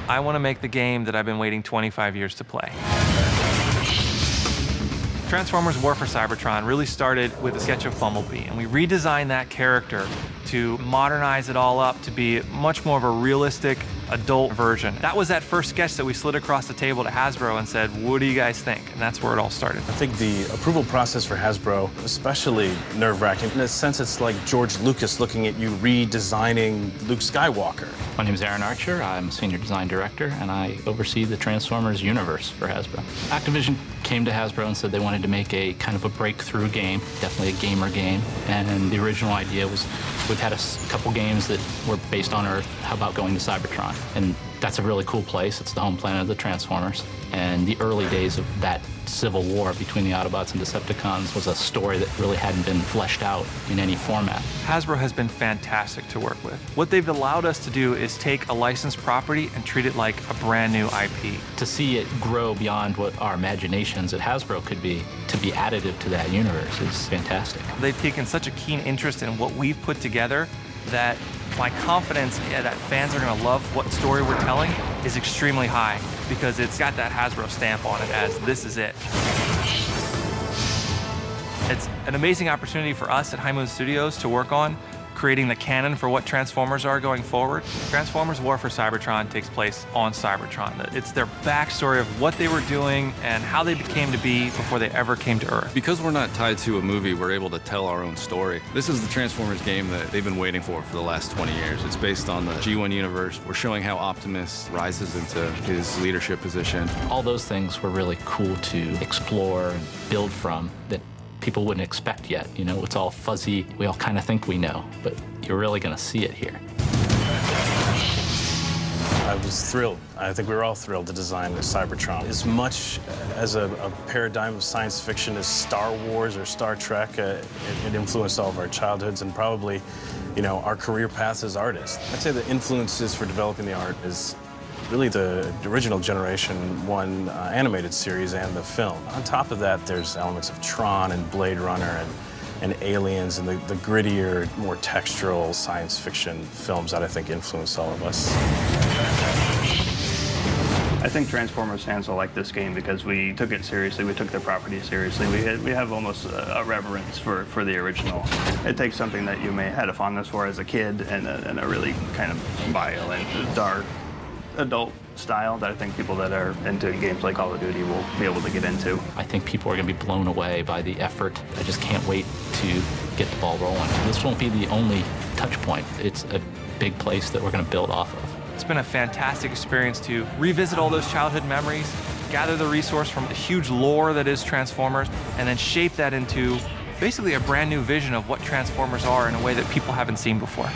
I want to make the game that I've been waiting 25 years to play. Transformers War for Cybertron really started with a sketch of Bumblebee, and we redesigned that character to modernize it all up to be much more of a realistic adult version. That was that first sketch that we slid across the table to Hasbro and said, what do you guys think? And that's where it all started. I think the approval process for Hasbro, especially nerve-wracking. In a sense, it's like George Lucas looking at you redesigning Luke Skywalker. My name is Aaron Archer. I'm a senior design director, and I oversee the Transformers universe for Hasbro. Activision came to Hasbro and said they wanted to make a kind of a breakthrough game, definitely a gamer game. And the original idea was, we've had a couple games that were based on Earth. How about going to Cybertron? And that's a really cool place. It's the home planet of the Transformers. And the early days of that civil war between the Autobots and Decepticons was a story that really hadn't been fleshed out in any format. Hasbro has been fantastic to work with. What they've allowed us to do is take a licensed property and treat it like a brand new IP. To see it grow beyond what our imaginations at Hasbro could be, to be additive to that universe is fantastic. They've taken such a keen interest in what we've put together that my confidence that fans are going to love what story we're telling is extremely high, because it's got that Hasbro stamp on it as this is it. It's an amazing opportunity for us at High Moon Studios to work on creating the canon for what Transformers are going forward. Transformers War for Cybertron takes place on Cybertron. It's their backstory of what they were doing and how they became to be before they ever came to Earth. Because we're not tied to a movie, we're able to tell our own story. This is the Transformers game that they've been waiting for the last 20 years. It's based on the G1 universe. We're showing how Optimus rises into his leadership position. All those things were really cool to explore and build from that people wouldn't expect yet. You know, it's all fuzzy. We all kind of think we know, but you're really going to see it here. I was thrilled. I think we were all thrilled to design Cybertron. As much as a paradigm of science fiction as Star Wars or Star Trek, it influenced all of our childhoods and probably, you know, our career paths as artists. I'd say the influences for developing the art is really the original Generation 1 animated series and the film. On top of that, there's elements of Tron and Blade Runner and Aliens and the grittier, more textural science fiction films that I think influenced all of us. I think Transformers fans will like this game because we took it seriously, we took the property seriously. We have almost a reverence for the original. It takes something that you may have had a fondness for as a kid and a really kind of violent, dark, adult style that I think people that are into games like Call of Duty will be able to get into. I think people are going to be blown away by the effort. I just can't wait to get the ball rolling. This won't be the only touch point. It's a big place that we're going to build off of. It's been a fantastic experience to revisit all those childhood memories, gather the resource from the huge lore that is Transformers, and then shape that into basically a brand new vision of what Transformers are in a way that people haven't seen before.